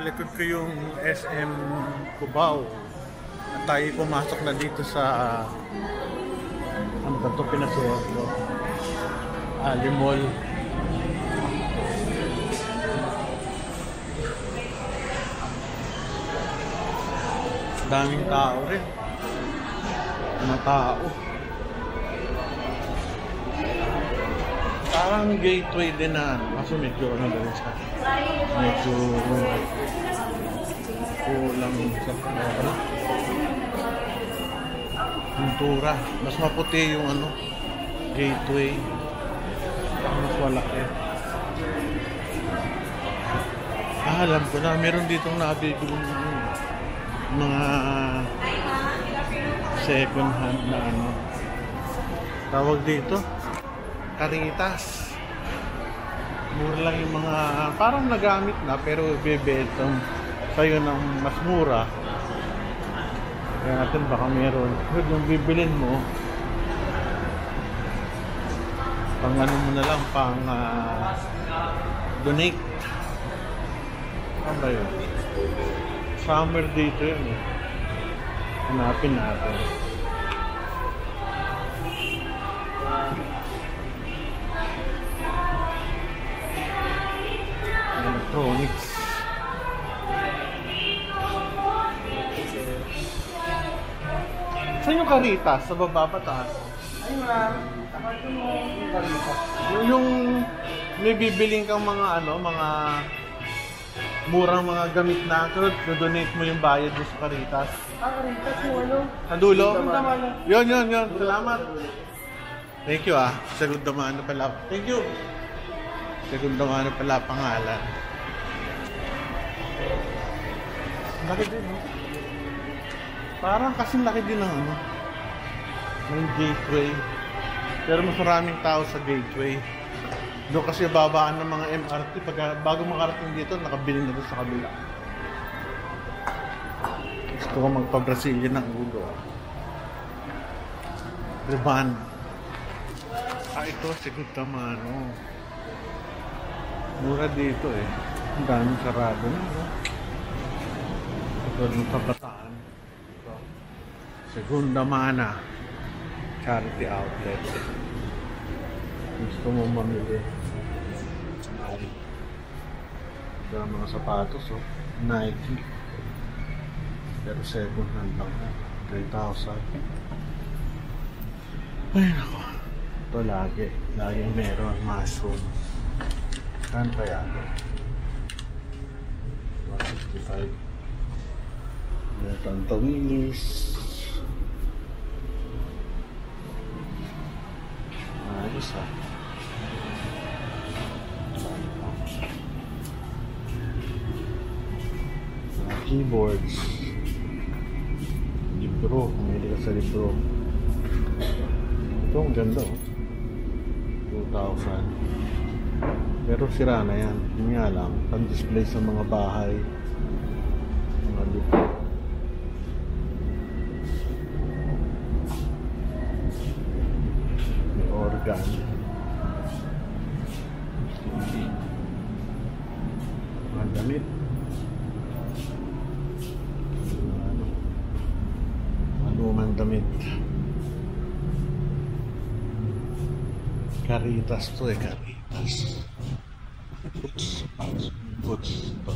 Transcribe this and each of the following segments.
Likod ko yung SM Cubao. At tayo pumasok na dito sa ano ba ito pinasuot ko? Ali Mall. Daming tao rin. Mga tao. Parang gateway din na kaso medyo ano din siya. Medyo kulang sa ano, pintura. Mas maputi yung ano, gateway. Mas malaki. Alam ko na, meron ditong nabibigong mga second hand na ano. Tawag dito, Caritas. Mura lang yung mga parang nagamit na pero bebetong sa'yo ng mas mura. Kaya natin baka meron. Pero yung bibilin mo, pang ano mo na lang, pang donate. Ano ba yun? Summer dito yun eh. Hanapin natin. Electronics. Saan yung Caritas? Sa baba pa taas? Ay ma'am, tapos yung Caritas. Yung may bibiling kang mga ano, mga murang mga gamit na donate mo yung bayad mo sa Caritas. Caritas yung ano? Sa dulo? Damana. Yun. Salamat. Thank you Segundo Mano pala. Thank you. Segundo Mano pala pangalan. Laki din, no? Parang kasing laki din ng ano, ng gateway. Pero mas maraming tao sa gateway. Doon kasi babaan ng mga MRT. Bago makarating dito, nakabili na doon sa kabila. Gusto ko magpa-Brazilian ng ulo. Riban. Ito, Segundo Mano. Mura dito eh. Ang daming sarado na, no? Ito ng kabataan. Ito. Segundo Mano. Charity outlet. Gusto mo mamili. Ito ang mga sapatos, oh. Nike. Pero second hand lang. 3,000. Ay, nako. Ito lagi. Laging meron. Mushroom. Saan kaya? 165. Ito ang tawilis. Ayos keyboards. Libro. Kumili ka sa libro. Ito ang ganda, oh. 2,000. Pero sira na yan. Yun nga lang. Pang-display sa mga bahay. Mga libro. May organ. Mga damit. Lumang damit. Caritas to eh, Caritas. Oops. Ito.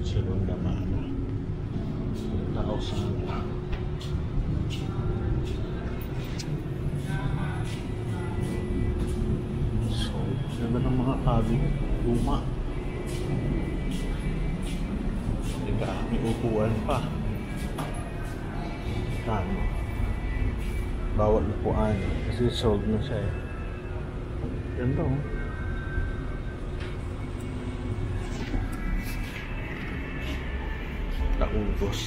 Segundo Mano. 1,000. So, ganda ng mga cabinet. Luma. May upuan pa. Kano? Bawal upuan kasi sold na siya eh. Ganda, oh. Naubos.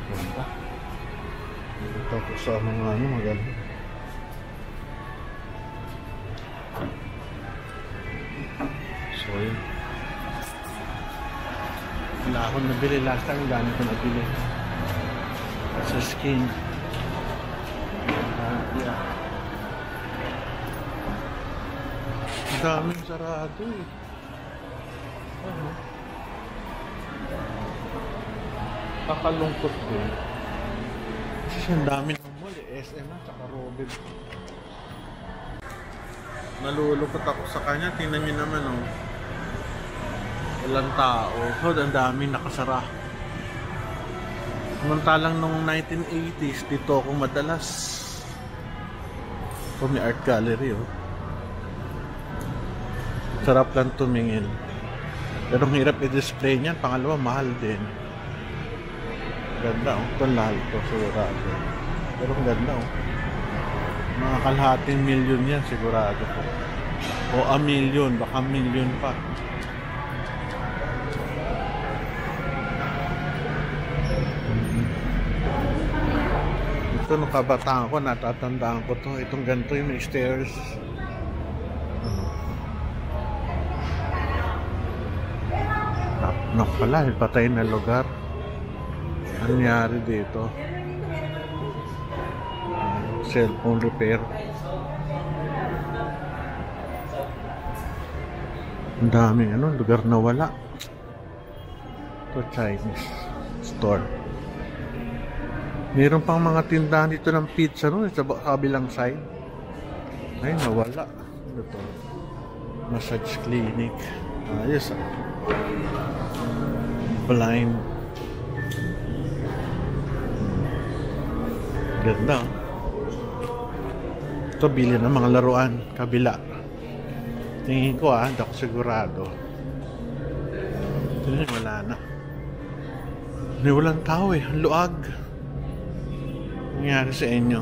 Ganda. Ito ko sa mga ano maganda. So yun. Wala akong nabili last time, gano'n ko nabili sa skin. Yeah. Ang daming sarado eh. Ano? Kakalungkot din. Kasi ang dami ng mall eh. SM at saka Robin. Nalulungkot ako sa kanya. Tingnan nyo naman oh. Walang tao. Oh, ang dami nakasara. Samantalang nung 1980s, dito ako madalas. Ito may art gallery oh. Sarap lang tumingin. Pero ang hirap i-display niyan. Pangalawa, mahal din. Ganda oh. Ito lahal to. Sigurado. Pero ang ganda oh. Mga kalahating milyon yan. Sigurado ko. O a milyon. Baka milyon pa. Ito nung kabataan ko. Natatandaan ko to. Itong ganito yung may stairs. Ano pala, patay na lugar. Ano nangyari dito? Cellphone repair. Ang daming ano, lugar na wala. Ito Chinese store. Meron pang mga tindahan dito ng pizza no, sa kabilang side. Ay, nawala. Ano to? Massage clinic. Ayos ah. Blind. Ganda. Ito bili ng mga laruan. Kabila. Tingin ko hindi ako sigurado. Tingin wala na. Hindi walang tao eh. Ang luag. Nangyari sa inyo.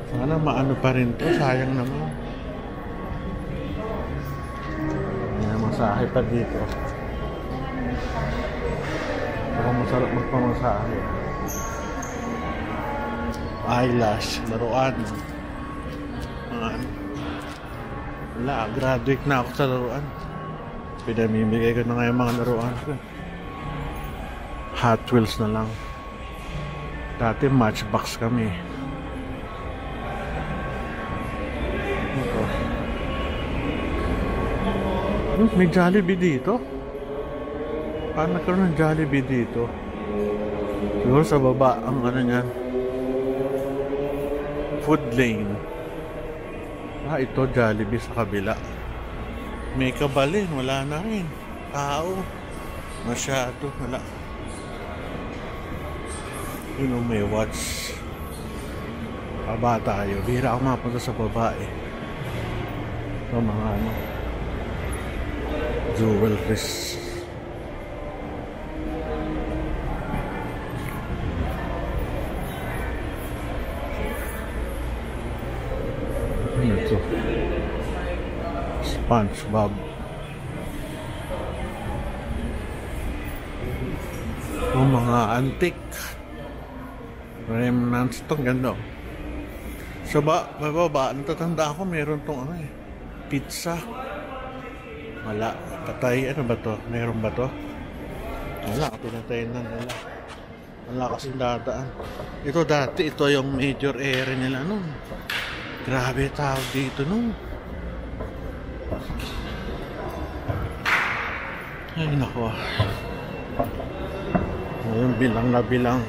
Sana maano pa rin to. Sayang naman. Masahe pa dito. Pero masarap magpamasahe. Eyelash, laruan. Wala, graduate na ako sa laruan. Pinamimigay ko na nga yung mga laruan ko. Hot Wheels na lang. Dati Matchbox kami. May Jollibee dito? Paano nagkaroon ng Jollibee dito? Siguro sa baba ang ano niyan. Food lane. Ito Jollibee sa kabila. May kabalin, wala na rin. Tao. Masyado, wala. May watch. Baba tayo. Bihira ako mapunta sa baba eh. Ito mga ano. Jewelries. Ano ito? SpongeBob. Ito mga antique remnants. Itong ganda. Sa baba, natatanda ako meron tong ano eh, pizza. Wala. Patay. Ano ba to? Meron ba to? Wala. Pinatayin na nila. Wala kasing dadaan. Ito dati. Ito yung major area nila nun. Grabe tawag dito nun. Ay nako. Ngayon bilang na bilang.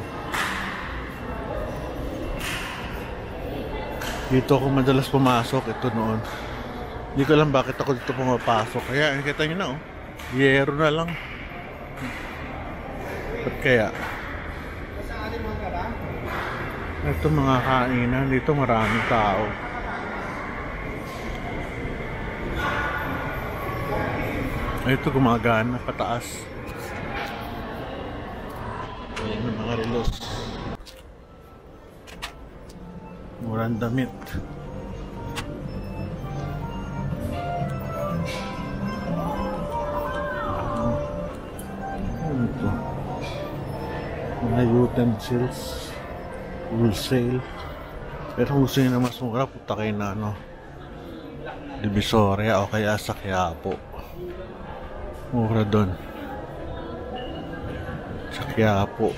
Dito ako madalas pumasok. Ito noon. Hindi ko alam bakit ako dito pumapasok. Kaya, kita nyo na oh. Yero na lang. Ba't kaya? Ito mga kainan. Dito maraming tao. Ito gumagana pataas. Ayan yung mga relos. Murang damit. Ito. Mga utensils. Wholesale. Pero gusto nyo na mas mura, puta kayo na ano, Divisoria o kaya sa Quiapo. Mura doon. Sa Quiapo.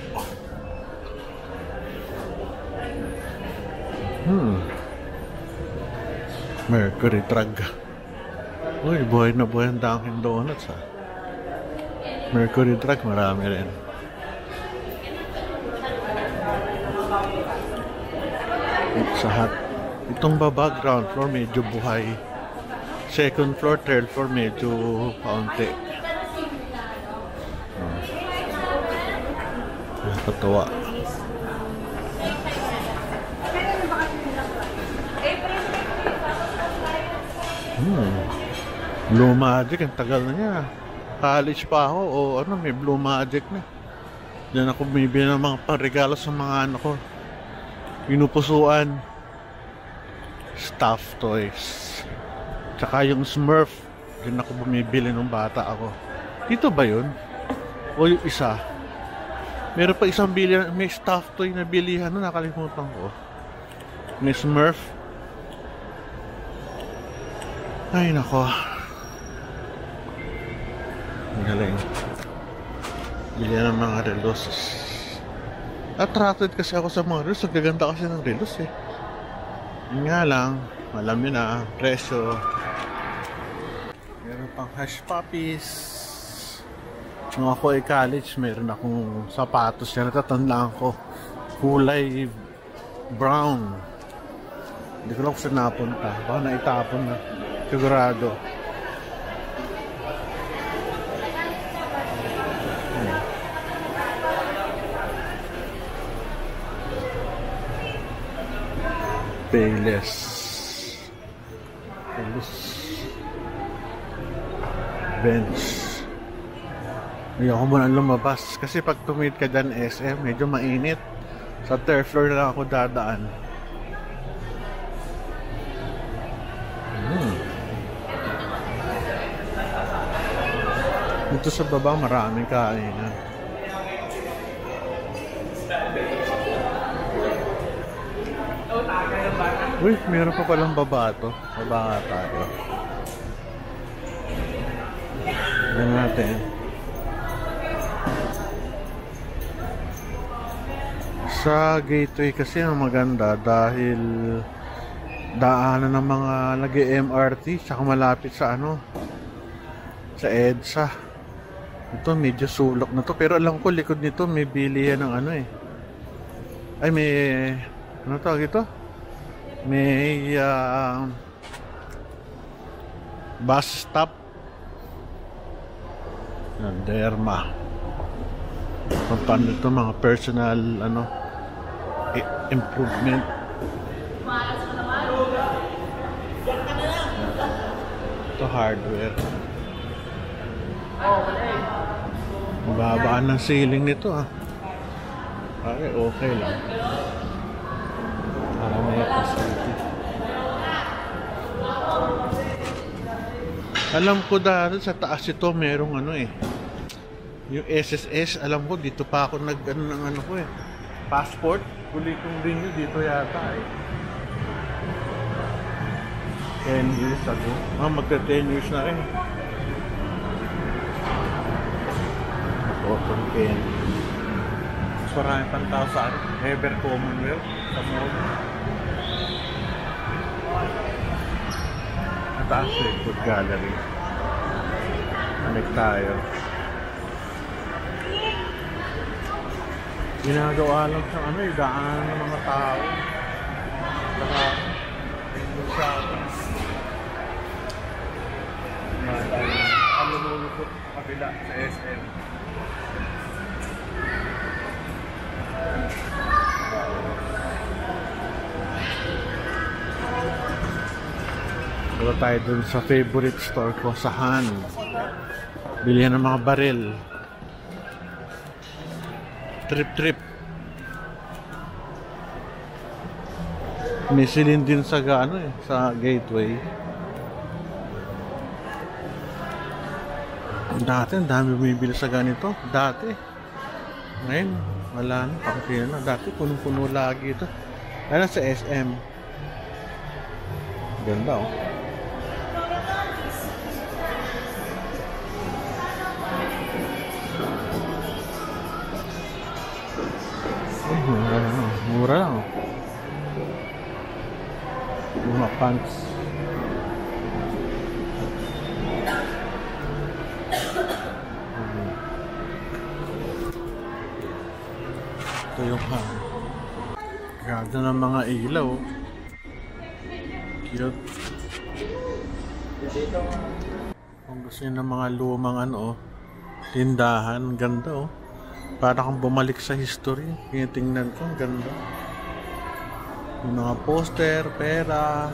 Mercury Drug. Uy, buhay na buhay ang Dunkin Donuts, ha. Mercury Drug, marami rin. Sa hat. Itong baba, ground floor, medyo buhay. Second floor, third floor, medyo kaunti. Nakakatawa. Blue Magic, ang tagal na niya. College pa ako, o ano, may Blue Magic na. Diyan ako bumibili ng mga pangregalo sa mga anak ko. Pinupusuan. Stuffed toys. Tsaka yung Smurf. Diyan ako bumibili nung bata ako. Dito ba yun? O yung isa? Meron pa isang bilihan, may stuffed toy na bilihan, no, nakalimutan ko. May Smurf. Ay nako. Ang galing. Bilihan ng mga relos. Attracted kasi ako sa mga relos. Ang gaganda kasi ng relos, eh. Yun nga lang, alam nyo na, presyo. Meron pang Hush Puppies. Nung ako ay college, meron akong sapatos na natatandaan ko. Kulay brown. Hindi ko lang kung saan napunta. Baka naitapon na. Sigurado. Payless. Bench. Ayoko muna lumabas. Kasi pag tumit ka dyan SM, medyo mainit. Sa third floor na lang ako dadaan. Dito sa baba maraming kainan. Uy, meron pa palang baba to. Baba nga tayo. Tignan natin. Sa gateway kasi ang maganda dahil daanan ng mga nag-MRT tsaka malapit sa ano, sa EDSA. Ito medyo sulok na to, pero alam ko likod nito may bilihan ng ano, eh. Ay, may ano tawag ito? May bus stop. Derma. Paano ito, mga personal ano, improvement. Ito hardware. Babaan ng ceiling nito, ah. Okay, okay lang. Para may facility. Alam ko dahil sa taas ito merong ano, eh. Yung SSS, alam ko dito pa ako nag-ano ng ano ko, eh. Passport. Huli kong renew dito yata, eh. 10 years ago. Magka 10 years na rin. Open pen. Mas marami pang tao sa Ever Commonwealth sa mall. At actually, food gallery. Connect tayo. Ginagawa lang sa ano, daan ng mga tao. Saka yung shopping. Ang lumulupot kabila sa SM. Wala tayo dun sa favorite store ko sa Han. Bilihan ng mga baril. Trip. May silin din sa ano, eh, sa gateway. Dati, ang dami bumibili sa ganito. Dati. Ngayon, wala na. Pakapila na. Dati, punong-puno lagi ito. Lalo sa SM. Ganda, oh. Mura lang, oh. Mga pants. Wuhan. Ganda ng mga ilaw. Cute. Kung gusto nyo ng mga lumang tindahan, ganda para kang bumalik sa history. Tinitingnan ko, ganda. Yung mga poster, pera,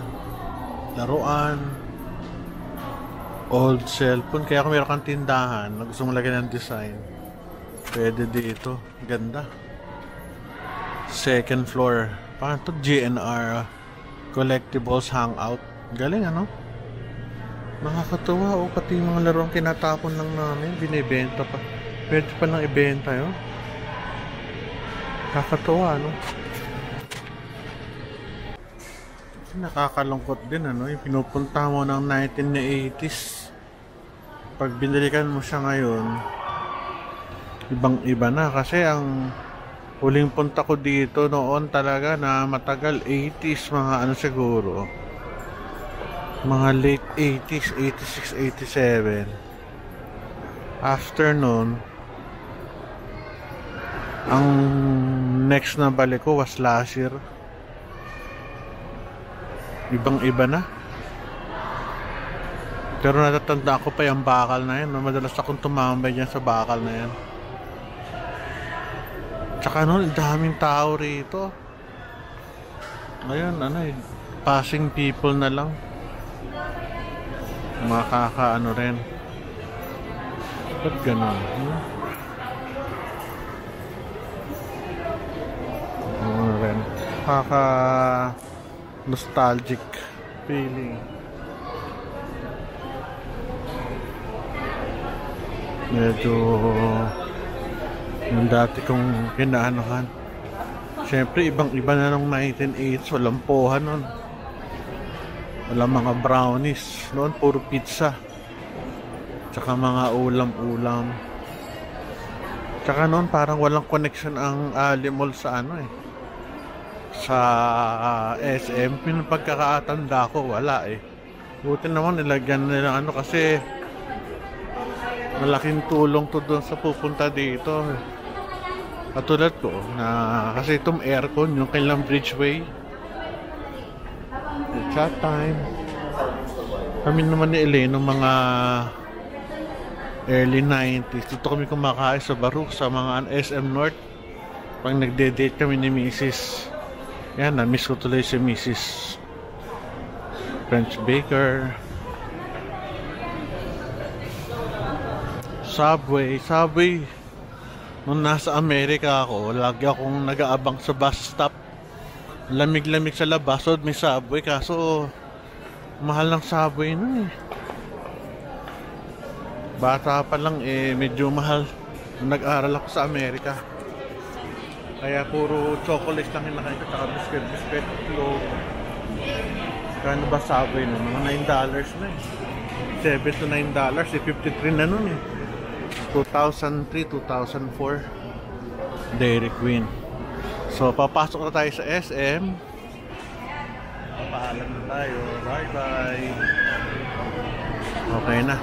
laruan, old cellphone. Kaya kung meron kang tindahan na gusto mong lagyan ng design, pwede dito. Ganda. Second floor. Paano to? GNR Collectibles Hangout. Galing nakakatuwa pati yung mga laruang kinatapon lang namin binibenta pa. Pwede pa nang ibenta yun. Nakakatuwa nakakalungkot din yung pinupunta mo ng 1980s. Pag binilikan mo siya ngayon, ibang iba na. Kasi ang huling punta ko dito noon talaga na matagal, 80s, mga siguro, mga late 80s, 86, 87. After nun, ang next na balik ko was last year. Ibang iba na. Pero natatanda ko pa yung bakal na yan. Madalas akong tumambay dyan sa bakal na yan. Tsaka daming tao rito. Ngayon, passing people na lang. Makaka rin. Ba't ganon? Rin. Kaka nostalgic feeling. Medyo yung dati kong kinaanohan. Siyempre ibang iba na nung 1980s. Walang poha nun. Walang mga brownies. Noon puro pizza. Tsaka mga ulam-ulam. Tsaka noon parang walang connection ang Ali Mall sa sa SM. Pinapagkakatanda ko wala Buti naman nilagyan nila kasi malaking tulong to doon sa pupunta dito. Katulad ko na kasi itong aircon yung kailang Bridgeway. Chat time. Kami naman ni Elaine nung mga early 90s. Dito kami kumakain sa Baruch sa mga SM North. Pag nagde-date kami ni Mrs. Yan, na-miss ko tuloy si Mrs. French Baker. Subway. Nung nasa Amerika ako, lagi akong nag-aabang sa bus stop. Lamig-lamig sa labas, so may Subway. Kaso, mahal ng Subway nun Bata pa lang medyo mahal. Nung nag-aral ako sa Amerika. Kaya puro chocolate lang yung nakain ko, tsaka biscuit, flow. Kano ba Subway nun? Mga $9 na $7 to $9, 53 na nun 2003, 2004 Dairy Queen. So papasok na tayo sa SM. Papaalam na tayo. Bye bye. Okay na.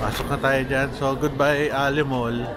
Pasok na tayo dyan. So goodbye Ali Mall.